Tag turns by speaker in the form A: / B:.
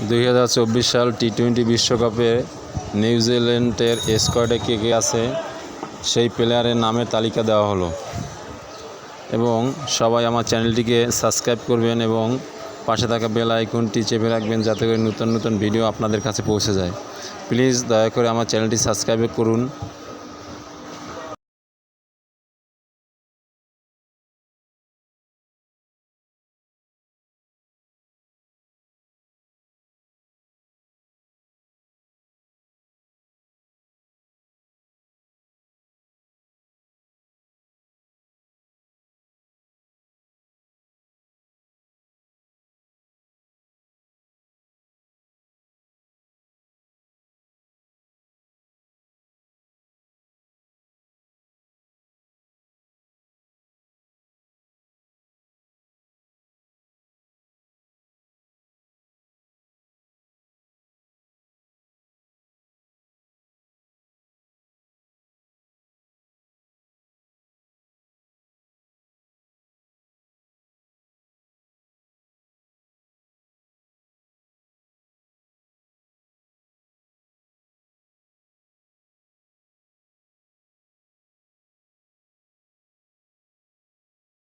A: 2024 সাল টি-20 বিশ্বকাপে নিউজিল্যান্ডের স্কোয়াডে কে কে আছে সেই প্লেয়ারের নামের তালিকা দেওয়া হলো। এবং সবাই আমার চ্যানেলটিকে সাবস্ক্রাইব করবেন এবং পাশে থাকা বেল আইকনটি চেপে রাখবেন যাতে করে নতুন নতুন ভিডিও আপনাদের কাছে পৌঁছে যায়। প্লিজ দয়া করে আমার চ্যানেলটি সাবস্ক্রাইব করুন।